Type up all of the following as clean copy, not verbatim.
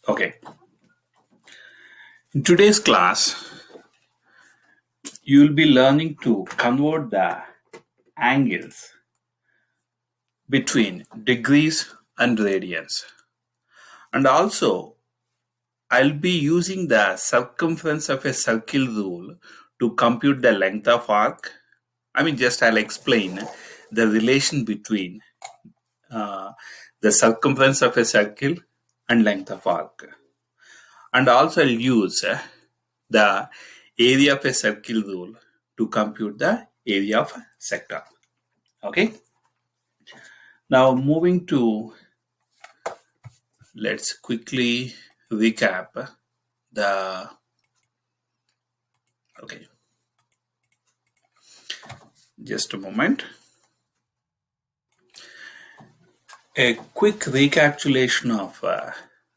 Okay, in today's class, you will be learning to convert the angles between degrees and radians. And also, I'll be using the circumference of a circle rule to compute the length of arc. I'll explain the relation between uh, the circumference of a circle and length of arc. And also, I'll use the area of a circle rule to compute the area of a sector. Okay. Now moving to, let's quickly recap the, okay, just a moment. A quick recapitulation of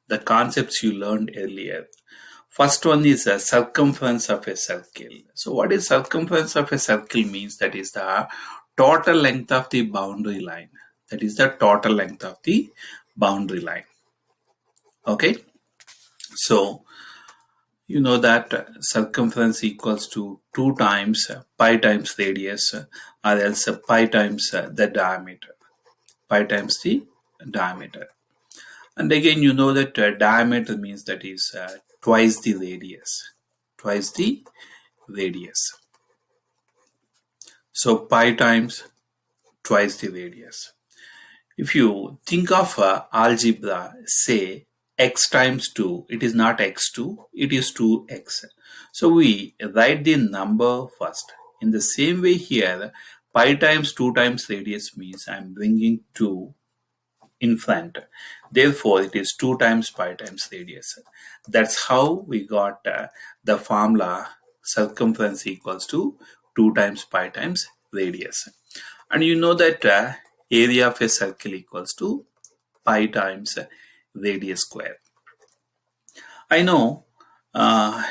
the concepts you learned earlier. First one is a circumference of a circle. So what is circumference of a circle means? That is the total length of the boundary line. That is the total length of the boundary line. Okay. So you know that circumference equals to 2 times pi times radius or else pi times the diameter. Pi times the diameter. And again, you know that diameter means that is twice the radius. Twice the radius. So pi times twice the radius. If you think of algebra, say x times 2, it is not x2, it is 2x. So we write the number first. In the same way here, pi times 2 times radius means I am bringing 2 in front. Therefore, it is 2 times pi times radius. That's how we got the formula circumference equals to 2 times pi times radius. And you know that area of a circle equals to pi times radius square. I know a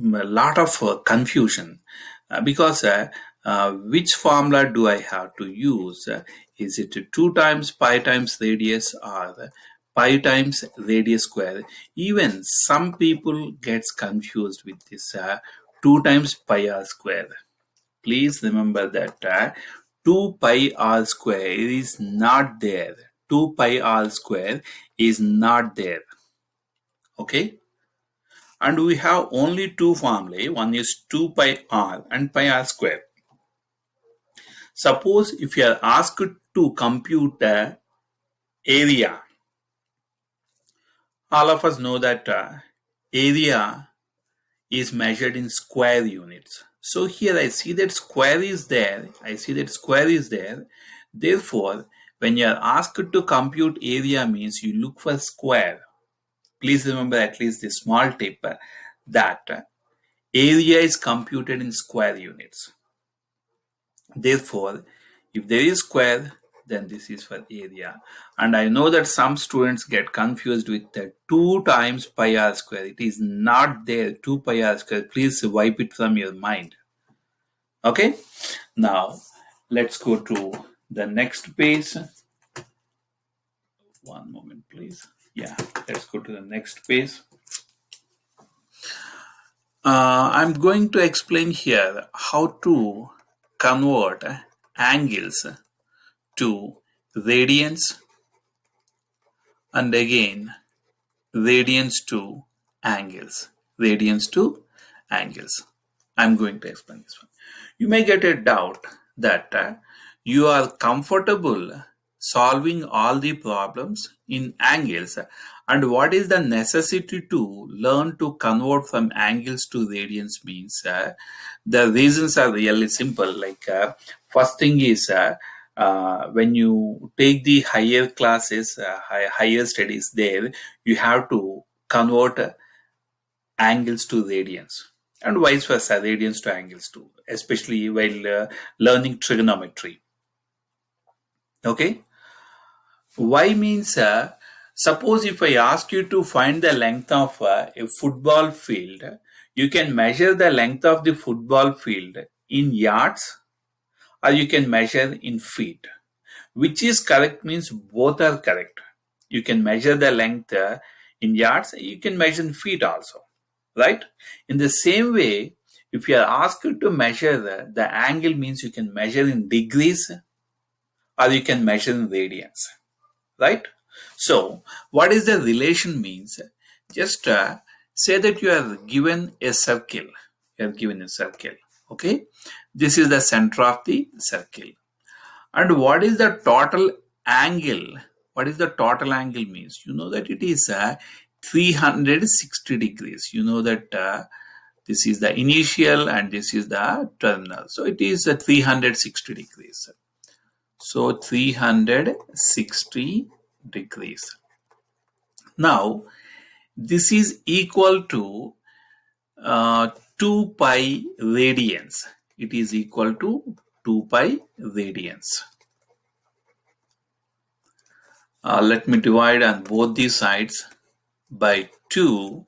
lot of confusion because which formula do I have to use? Is it 2 times pi times radius or pi times radius square? Even some people gets confused with this 2 times pi r square. Please remember that 2 pi r square is not there. 2 pi r square is not there. Okay. And we have only two formulae. One is 2 pi r and pi r square. Suppose if you are asked to compute the area, all of us know that area is measured in square units. So here I see that square is there. Therefore, when you are asked to compute area means you look for square. Please remember at least the small tip that area is computed in square units. Therefore, if there is square, then this is for area. And I know that some students get confused with the 2 times pi r square. It is not there, 2 pi r square. Please wipe it from your mind. Okay, now let's go to the next page. One moment, please. Yeah, let's go to the next page. I'm going to explain here how to convert angles to radians and again radians to angles. I'm going to explain this one. You may get a doubt that you are comfortable solving all the problems in angles and what is the necessity to learn to convert from angles to radians means the reasons are really simple. Like first thing is when you take the higher classes, higher studies there, you have to convert angles to radians and vice versa, radians to angles too, especially while learning trigonometry. Okay. Why means suppose if I ask you to find the length of a football field, you can measure the length of the football field in yards or you can measure in feet. Which is correct means both are correct. You can measure the length in yards, you can measure in feet also, right? In the same way, if you are asked to measure the angle, means you can measure in degrees or you can measure in radians, right? So what is the relation means? Just say that you are given a circle. You are given a circle. Okay, this is the center of the circle. And what is the total angle? What is the total angle means? You know that it is 360 degrees. You know that this is the initial and this is the terminal. So it is 360 degrees. So 360 degrees. Now this is equal to 2 pi radians. It is equal to 2 pi radians. Let me divide on both these sides by 2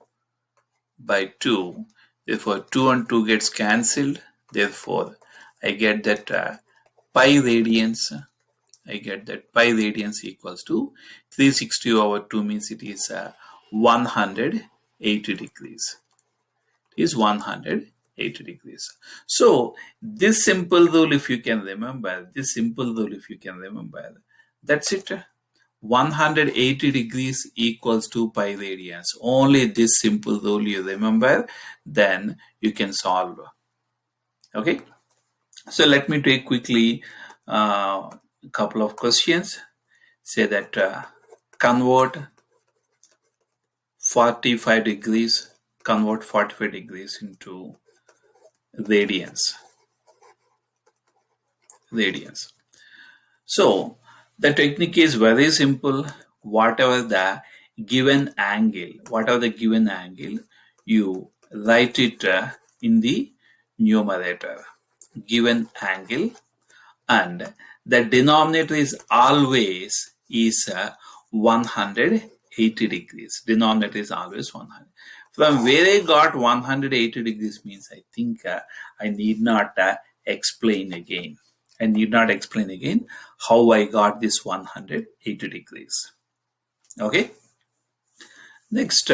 by 2. Therefore 2 and 2 gets cancelled. Therefore I get that pi radians. I get that pi radians equals to 360 over 2 means it is 180 degrees. It is 180 degrees. So this simple rule, if you can remember, that's it. 180 degrees equals to pi radians. Only this simple rule you remember, then you can solve. Okay. So let me take quickly a couple of questions. Say that convert 45 degrees into radians. So the technique is very simple. Whatever the given angle, you write it in the numerator. Given angle, and the denominator is always 180 degrees. Denominator is always 100. From where I got 180 degrees means I think I need not explain again. How I got this 180 degrees. Okay. Next,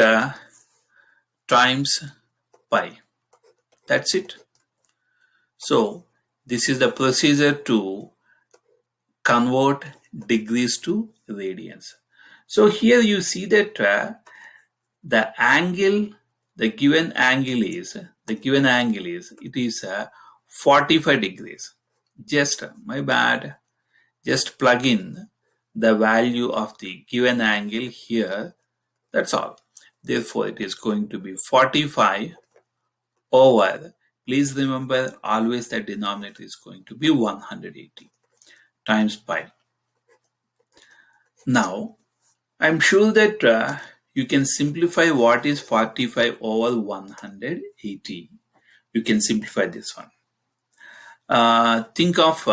times pi. That's it. So this is the procedure to convert degrees to radians. So here you see that the given angle is 45 degrees. Just plug in the value of the given angle here. That's all. Therefore, it is going to be 45 over. Please remember, always the denominator is going to be 180 times pi. Now, I'm sure that you can simplify what is 45 over 180. You can simplify this one. Think of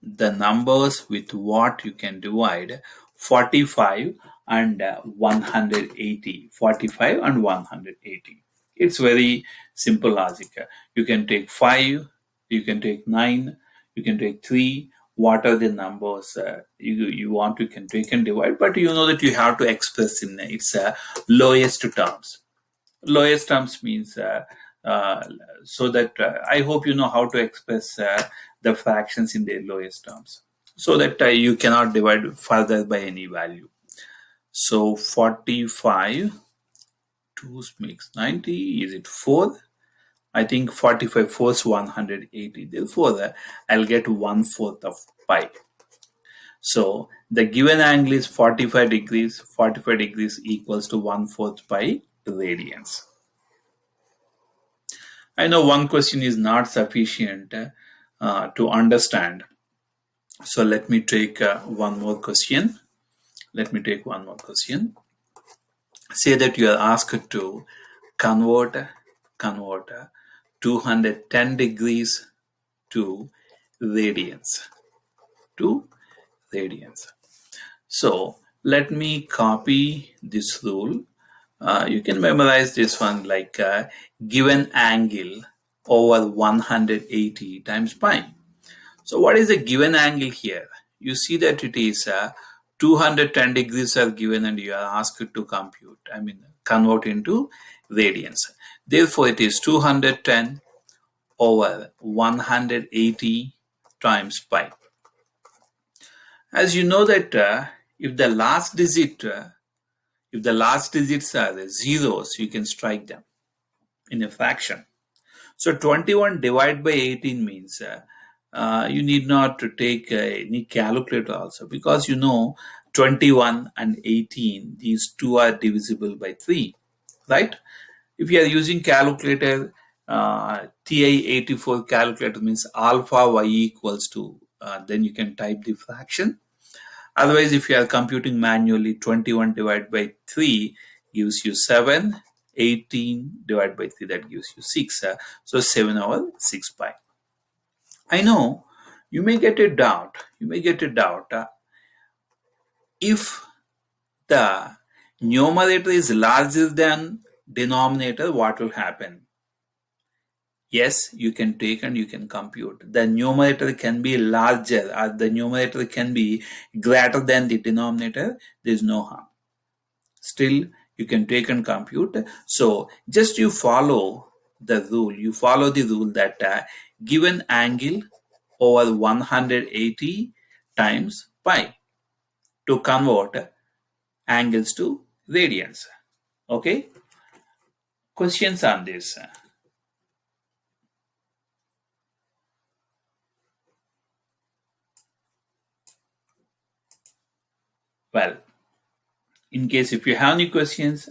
the numbers with what you can divide 45 and 180. 45 and 180. It's very simple logic. You can take 5, you can take 9, you can take 3. What are the numbers you want, you can take and divide, but you know that you have to express in its lowest terms. Lowest terms means so that I hope you know how to express the fractions in their lowest terms, so that you cannot divide further by any value. So 45, 2 makes 90. Is it 4? I think 45 4s 180. Therefore, I'll get 1/4 of pi. So the given angle is 45 degrees. 45 degrees equals to 1/4 pi radians. I know one question is not sufficient to understand. So let me take one more question. Say that you are asked to convert 210 degrees to radians. So let me copy this rule. You can memorize this one like given angle over 180 times pi. So what is the given angle here? You see that it is 210 degrees are given and you are asked to compute, convert into radians. Therefore, it is 210 over 180 times pi. As you know that if the last digits are zeros, you can strike them in a fraction. So 21 divided by 18 means you need not to take any calculator also, because 21 and 18, these two are divisible by 3, right? If you are using calculator, TI-84 calculator means alpha y equals to, then you can type the fraction. Otherwise, if you are computing manually, 21 divided by 3 gives you 7, 18 divided by 3, that gives you 6. So 7 over 6 pi. I know you may get a doubt. If the numerator is larger than denominator, what will happen? Yes, you can take and you can compute. The numerator can be larger or the numerator can be greater than the denominator. There is no harm. Still, you can take and compute. So just you follow the rule. You follow the rule that given angle over 180 times pi to convert angles to radians. Okay? Questions on this? Well, in case if you have any questions,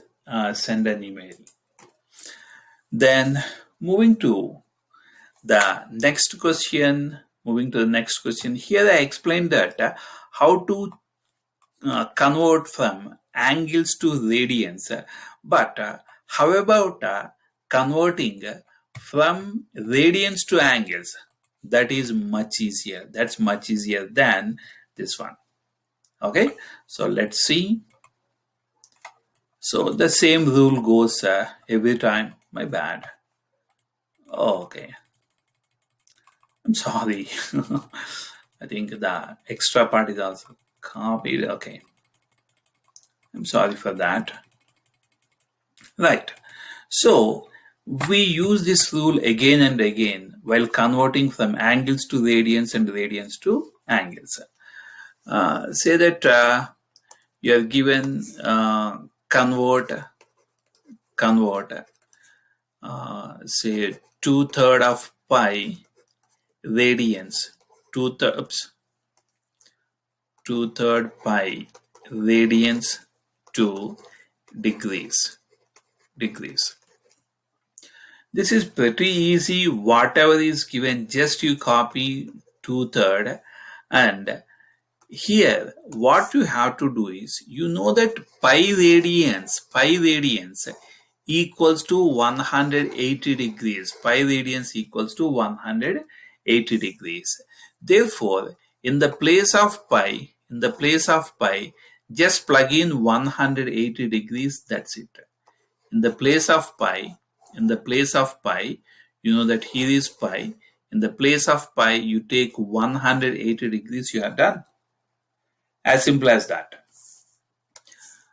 send an email. Then moving to the next question. Here I explained that how to convert from angles to radians. But how about converting from radians to angles? That is much easier. That's much easier than this one. Okay, so let's see. So the same rule goes every time. My bad. Okay, I'm sorry. I think the extra part is also copied. Okay, I'm sorry for that. Right. So we use this rule again and again while converting from angles to radians and radians to angles. Say that you are given convert say 2/3 of pi radians, 2/3 pi radians to degrees. This is pretty easy. Whatever is given, just you copy 2/3, and here what you have to do is, that pi radians equals to 180 degrees. Pi radians equals to 180 degrees. Therefore, in the place of pi, just plug in 180 degrees. That's it. In the place of pi, you know that here is pi. In the place of pi, you take 180 degrees. You are done. As simple as that.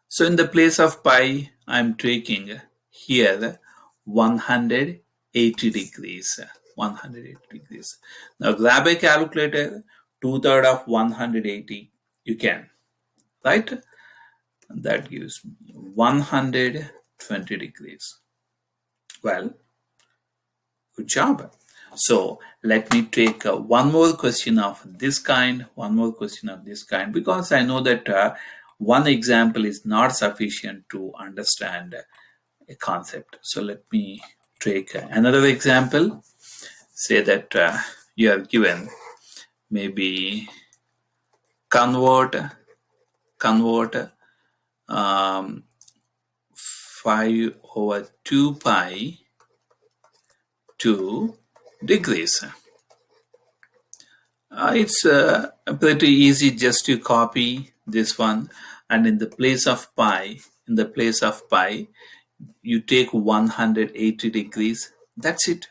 So in the place of pi, I am taking here 180 degrees. 180 degrees. Now grab a calculator. 2/3 of 180. You can, right? That gives 120 degrees. Well, good job. So let me take one more question of this kind, because I know that one example is not sufficient to understand a concept. So let me take another example. Say that you are given maybe convert 5/2 pi to degrees. It's pretty easy. Just to copy this one, and in the place of pi, you take 180 degrees. That's it.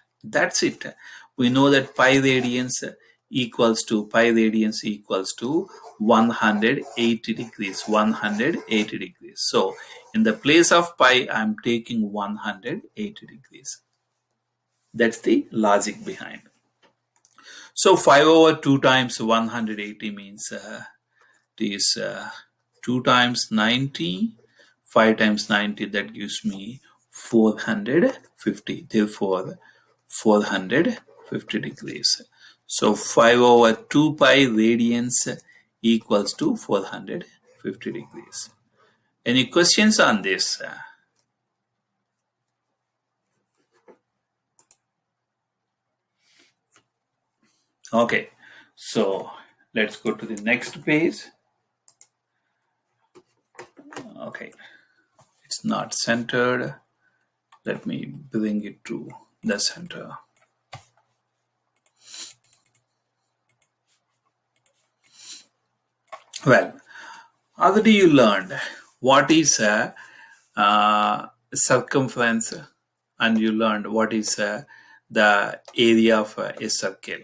We know that pi radians equals to pi radians equals to 180 degrees. 180 degrees. So in the place of pi, I'm taking 180 degrees. That's the logic behind. So 5 over 2 times 180 means it is 2 times 90, 5 times 90, that gives me 450. Therefore, 450 degrees. So 5 over 2 pi radians equals to 450 degrees. Any questions on this? Okay, so let's go to the next page. Okay, it's not centered. Let me bring it to the center. Well, already you learned what is a circumference, and you learned what is the area of a circle.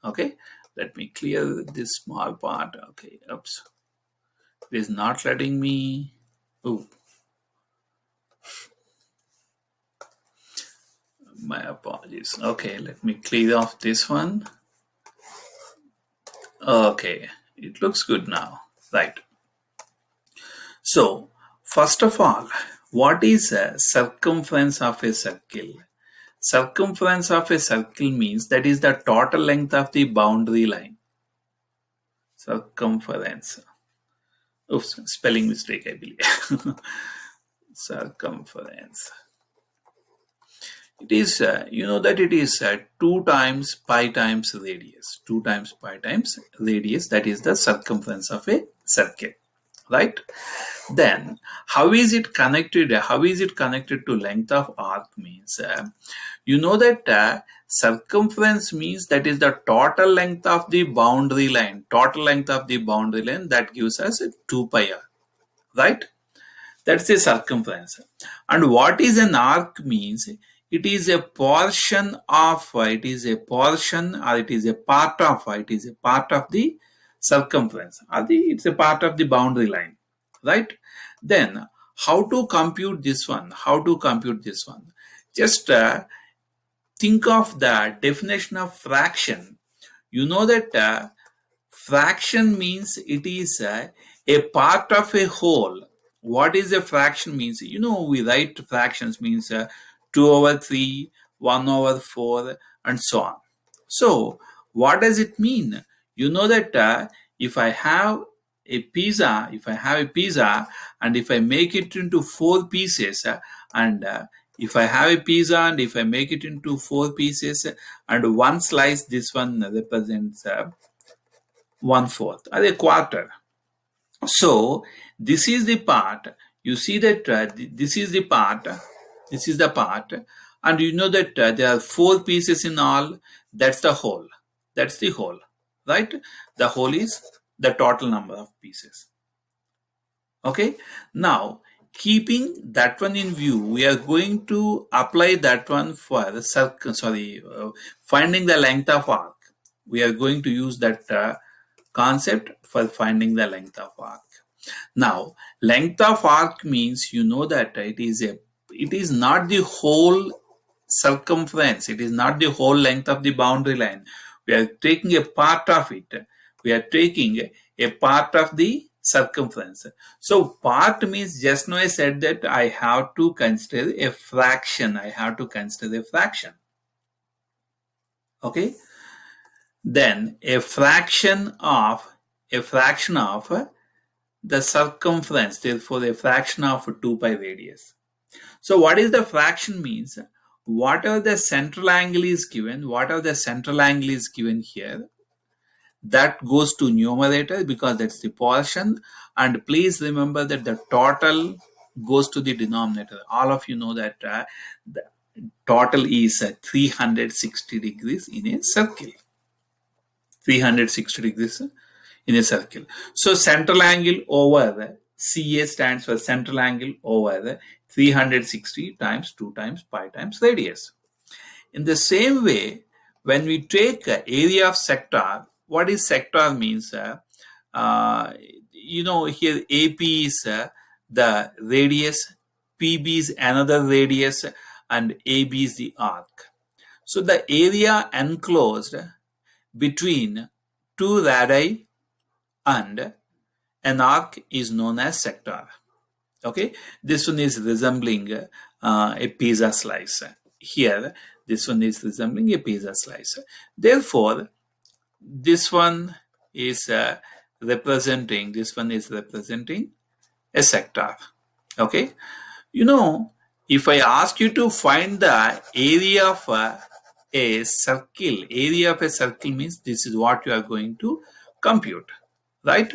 Okay, let me clear this small part. Okay, oops, it is not letting me. Oh, my apologies. Okay, let me clear off this one. Okay, it looks good now, right? So, first of all, what is a circumference of a circle? Circumference of a circle means that is the total length of the boundary line. Circumference. Oops, spelling mistake, I believe. Circumference. It is, you know that it is 2 times pi times radius. 2 times pi times radius, that is the circumference of a circle, right? Then, how is it connected? How is it connected to length of arc means? You know that circumference means that is the total length of the boundary line. Total length of the boundary line, that gives us 2 pi r, right? That's the circumference. And what is an arc means? It is a portion of, it is a portion, or it is a part of, it is a part of the circumference, or it's a part of the boundary line, right? Then how to compute this one? How to compute this one? Just think of the definition of fraction. You know that fraction means it is a part of a whole. What is a fraction means? You know, we write fractions means 2 over 3, 1 over 4, and so on. So, what does it mean? You know that if I have a pizza, and if I make it into 4 pieces, and if I have a pizza and if I make it into 4 pieces, and one slice, this one represents 1/4 or a quarter. So this is the part. You see that this is the part. This is the part, and you know that there are 4 pieces in all. That's the whole. That's the whole, right? The whole is the total number of pieces. Okay. Now, keeping that one in view, we are going to apply that one for the finding the length of arc. We are going to use that concept for finding the length of arc. Now, length of arc means you know that it is not the whole circumference. It is not the whole length of the boundary line. We are taking a part of it. We are taking a part of the circumference. So part means, just now I said that I have to consider a fraction. I have to consider a fraction. Okay. Then a fraction of the circumference, therefore a fraction of 2 pi radius. So what is the fraction means? Whatever the central angle is given, here, that goes to numerator because that's the portion, and please remember that the total goes to the denominator. All of you know that the total is 360 degrees in a circle. 360 degrees in a circle. So central angle over CA stands for central angle over 360 times 2 times pi times radius. In the same way, when we take area of sector, what is sector means? Uh, here AP is the radius, PB is another radius, and AB is the arc. So the area enclosed between two radii and an arc is known as sector. Okay, this one is resembling a pizza slice. Here, this one is resembling a pizza slice. Therefore, this one is representing a sector. Okay, if I ask you to find the area of a circle means this is what you are going to compute, right?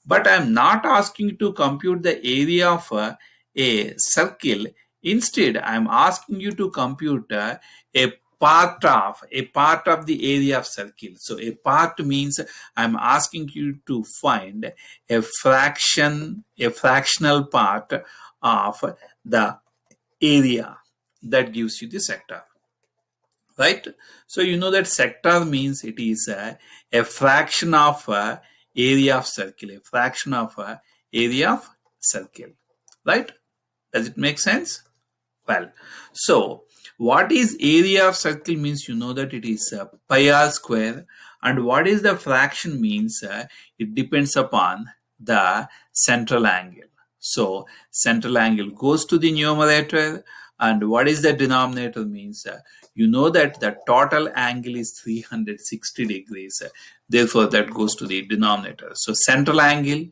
But I am not asking you to compute the area of a circle. Instead, I am asking you to compute a part of the area of circle. So a part means I am asking you to find a fractional part of the area that gives you the sector, right? So you know that sector means it is a fraction of area of circle, a fraction of area of circle, right? Does it make sense? Well, so what is area of circle means? You know that it is pi r square, and what is the fraction means? It depends upon the central angle. So central angle goes to the numerator, and what is the denominator means? You know that the total angle is 360 degrees. Therefore, that goes to the denominator. So central angle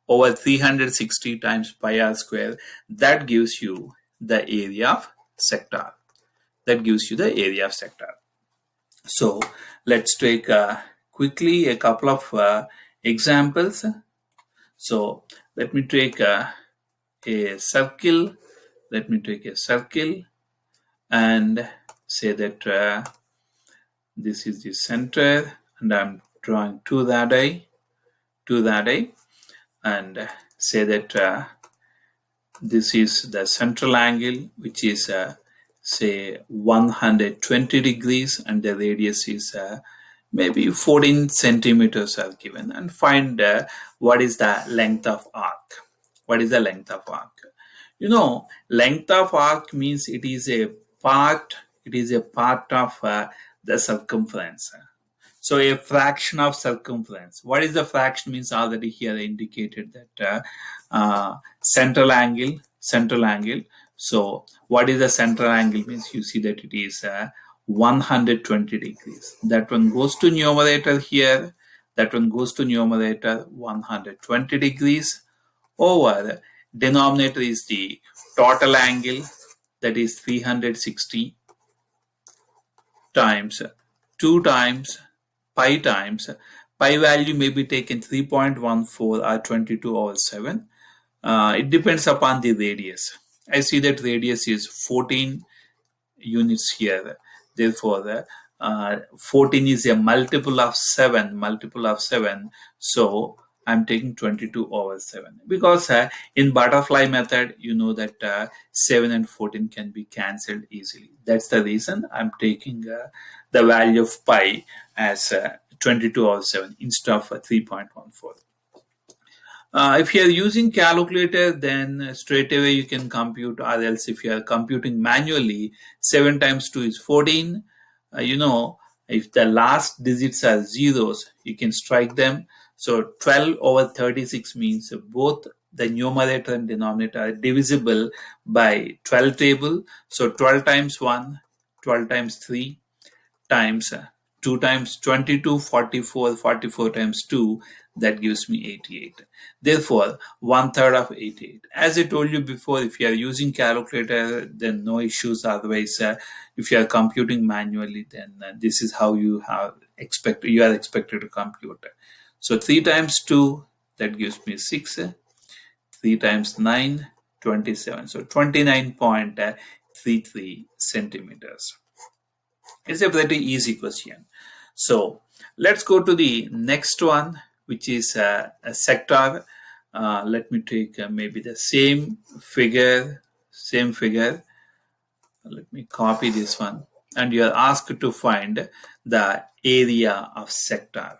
over 360 times pi r square, that gives you the area of sector. That gives you the area of sector. So let's take quickly a couple of examples. So let me take a circle. Let me take a circle and say that this is the center, and I'm drawing two radii, and say that this is the central angle, which is say 120 degrees, and the radius is maybe 14 centimeters are given, and find what is the length of arc. What is the length of arc? Length of arc means it is a part of the circumference. So a fraction of circumference. What is the fraction means? Already here indicated that central angle. So what is the central angle means? You see that it is 120 degrees. That one goes to numerator here. That one goes to numerator 120 degrees over denominator is the total angle, that is 360 times 2 times pi value may be taken 3.14 or 22 over 7. It depends upon the radius. I see that radius is 14 units here. Therefore, 14 is a multiple of 7. So I'm taking 22 over 7 because in butterfly method, you know that 7 and 14 can be cancelled easily. That's the reason I'm taking the value of pi as 22 over 7 instead of 3.14. If you are using calculator, then straight away you can compute, or else if you are computing manually, 7 times 2 is 14. If the last digits are zeros, you can strike them. So 12 over 36 means both the numerator and denominator are divisible by 12 table. So 12 times 1, 12 times 3, times 2 times 22, 44, 44 times 2, that gives me 88. Therefore, 1/3 of 88. As I told you before, if you are using calculator, then no issues. Otherwise, if you are computing manually, then this is how you are expected to compute. So 3 times 2, that gives me 6. 3 times 9, 27. So 29.33 centimeters. It's a pretty easy question. So let's go to the next one, which is a sector. Let me take maybe the same figure. Let me copy this one. and you are asked to find the area of sector.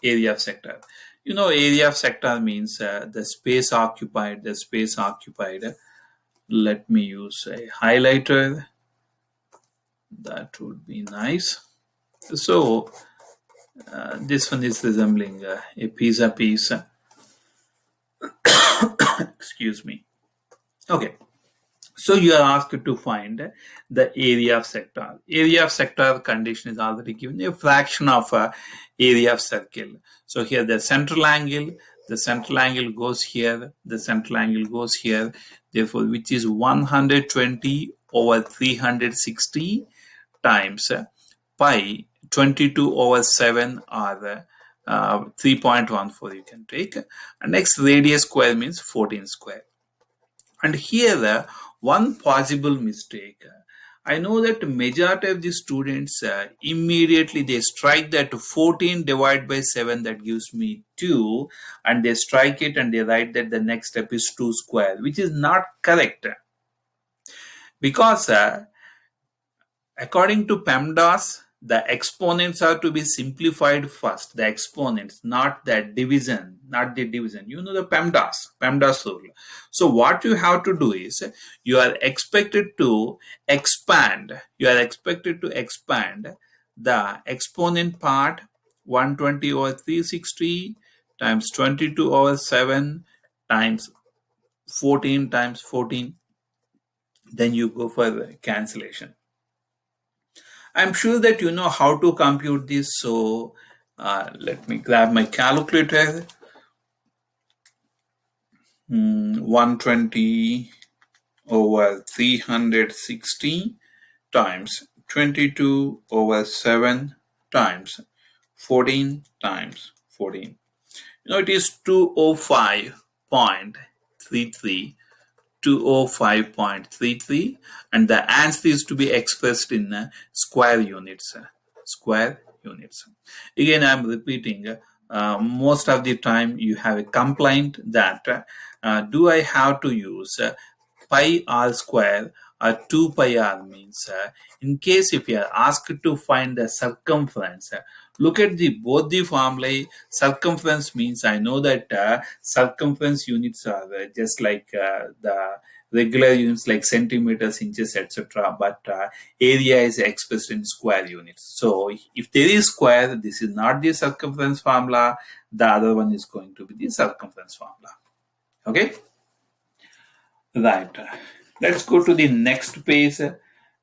Area of sector. Area of sector means the space occupied. The space occupied. Let me use a highlighter. That would be nice. So this one is resembling a pizza piece. Excuse me. Okay. So you are asked to find the area of sector. Area of sector condition is already given, a fraction of area of circle. So here the central angle goes here, the central angle goes here, therefore which is 120 over 360 times pi 22 over 7 or 3.14 you can take. And next radius square means 14 square. And here one possible mistake. I know that majority of the students immediately they strike that 14 divided by 7, that gives me 2, and they strike it and they write that the next step is 2 square, which is not correct, because according to PEMDAS, the exponents are to be simplified first. The exponents, not the division, the PEMDAS rule. So what you have to do is you are expected to expand. The exponent part 120 over 360 times 22 over 7 times 14 times 14. Then you go for the cancellation. I'm sure that you know how to compute this, so let me grab my calculator. 120 over 360 times 22 over 7 times 14 times 14. It is 205.33. 205.33, and the answer is to be expressed in square units. Again, I'm repeating, most of the time you have a complaint that do I have to use pi r square or 2 pi r, means in case if you are asked to find the circumference, look at both the formulae. Circumference means I know that circumference units are just like the regular units like centimeters, inches, etc. But area is expressed in square units. So if there is square, this is not the circumference formula. The other one is going to be the circumference formula. Okay. Right. Let's go to the next page.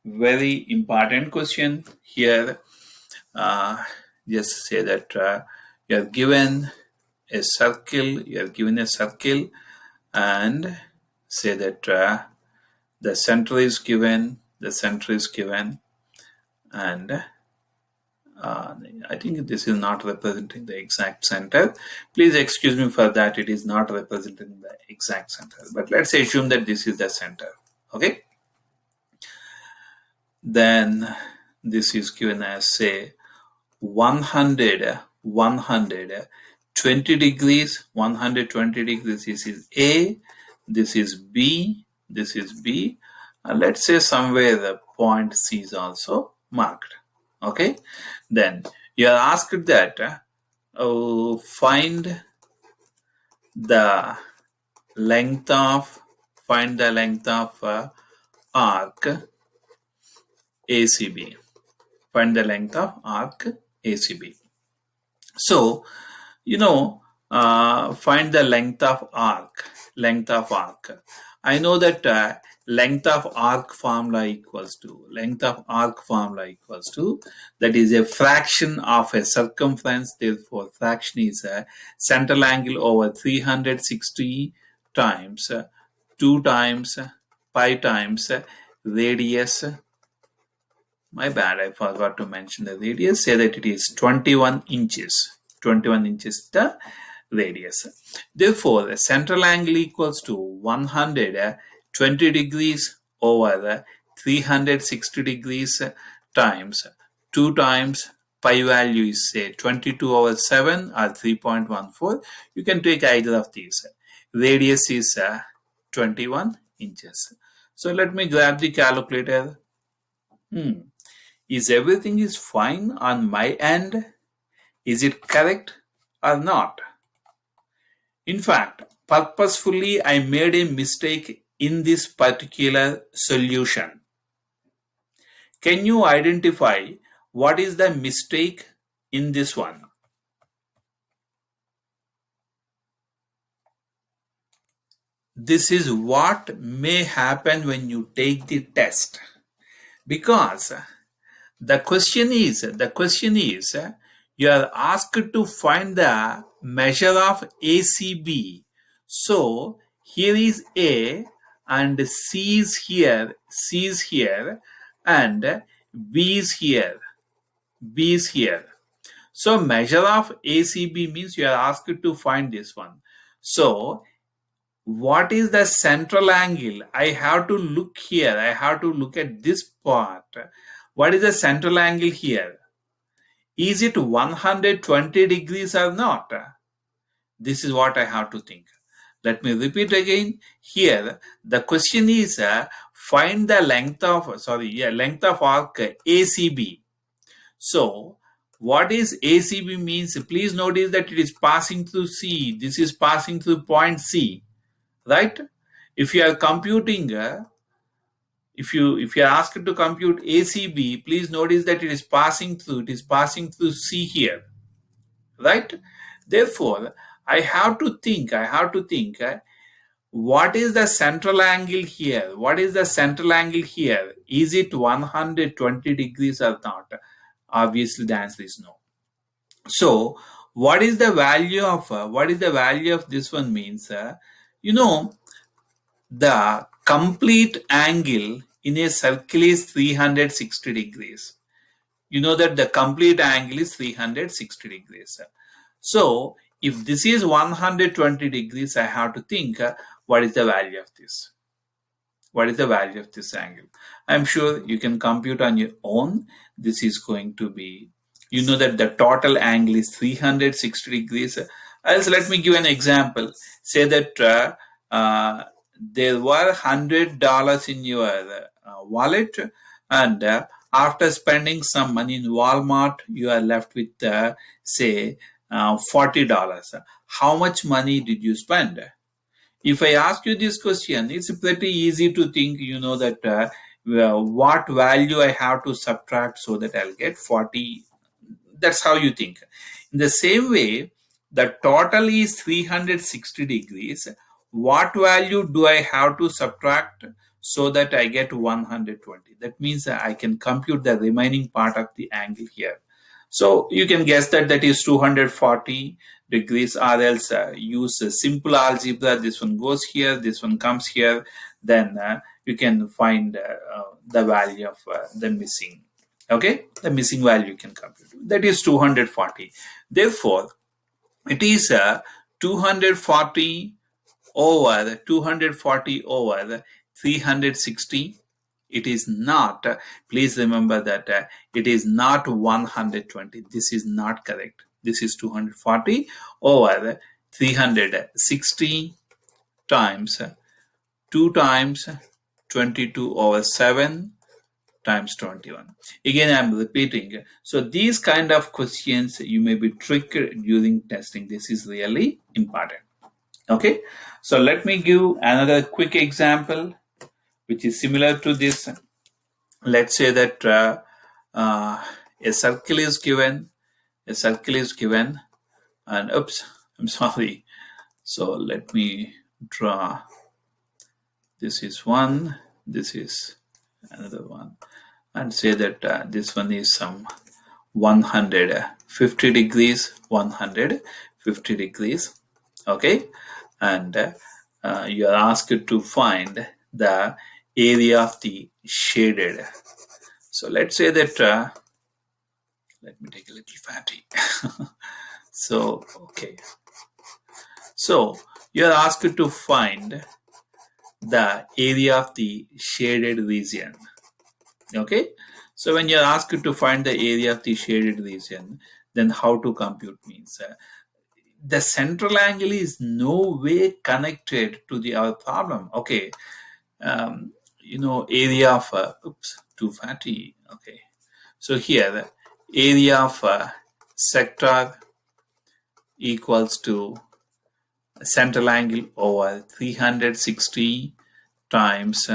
Very important question here. Just say that you are given a circle. And say that the center is given. And I think this is not representing the exact center. Please excuse me for that. It is not representing the exact center. But let's assume that this is the center. Okay. Then this is given as, say, 120 degrees. 120 degrees. This is A. This is B. Let's say somewhere the point C is also marked. Okay. Then you are asked that find the length of arc ACB. Find the length of arc ACB. So, find the length of arc. I know that length of arc formula equals to, that is a fraction of a circumference. Therefore, fraction is a central angle over 360 times 2 times pi times radius. My bad, I forgot to mention the radius. Say that it is 21 inches. 21 inches the radius. Therefore, the central angle equals to 120 degrees over 360 degrees times 2 times pi value is, say, 22 over 7 or 3.14. You can take either of these. Radius is 21 inches. So let me grab the calculator. Is everything is fine on my end? Is it correct or not? In fact, purposefully I made a mistake in this particular solution. Can you identify what is the mistake in this one? This is what may happen when you take the test, because the question is you are asked to find the measure of ACB. So here is A and C is here, and B is here. So measure of ACB means you are asked to find this one. So what is the central angle? I have to look here. I have to look at this part. What is the central angle here? Is it 120 degrees or not? This is what I have to think. Let me repeat again. Here, the question is find the length of arc ACB. So, what is ACB means? Please notice that it is passing through C. This is passing through point C, right? If you are computing, if you are asked to compute ACB, please notice that it is passing through C here, right? Therefore, I have to think, what is the central angle here? What is the central angle here? Is it 120 degrees or not? Obviously, the answer is no. So, what is the value of this one means? The complete angle in a circle is 360 degrees. You know that the complete angle is 360 degrees. So, if this is 120 degrees, I have to think what is the value of this? What is the value of this angle? I'm sure you can compute on your own. This is going to be, you know that the total angle is 360 degrees. Else, let me give an example. Say that there were $100 in your wallet, and after spending some money in Walmart, you are left with say $40. How much money did you spend? If I ask you this question, it's pretty easy to think, you know, that what value I have to subtract so that I'll get 40. That's how you think. In the same way, the total is 360 degrees. What value do I have to subtract so that I get 120? That means I can compute the remaining part of the angle here. So you can guess that that is 240 degrees, or else use a simple algebra. This one goes here, this one comes here. Then you can find the value of the missing. Okay, the missing value you can compute. That is 240. Therefore, it is 240 over 360. It is not, please remember that it is not 120. This is not correct. This is 240 over 360 times 2 times 22 over 7 times 21. Again, I'm repeating. So these kind of questions you may be tricked during testing. This is really important. Okay, so let me give another quick example which is similar to this. Let's say that a circle is given, and oops, I'm sorry. So let me draw. This is one, this is another one, and say that this one is some 150 degrees, 150 degrees. Okay, and you are asked to find the area of the shaded. So let's say that let me take a little fatty. So okay, so you are asked to find the area of the shaded region. Okay, so when you are asked to find the area of the shaded region, then how to compute means the central angle is no way connected to our problem. Okay, you know, area of oops, too fatty. Okay, So here the area of a sector equals to central angle over 360 times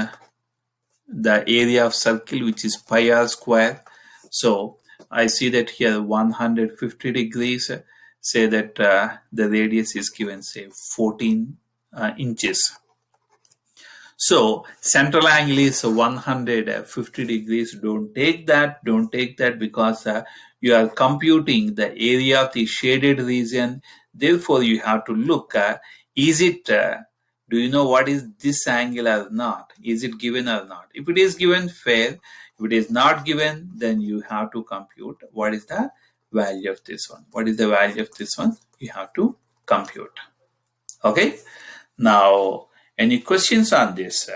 the area of circle, which is pi r square. So I see that here 150 degrees, say that the radius is given, say 14 inches. So central angle is 150 degrees. Don't take that because you are computing the area of the shaded region. Therefore, you have to look, is it, do you know what is this angle or not? Is it given or not? If it is given, fair. If it is not given, then you have to compute what is the value of this one. What is the value of this one? You have to compute. Okay. Now, any questions on this?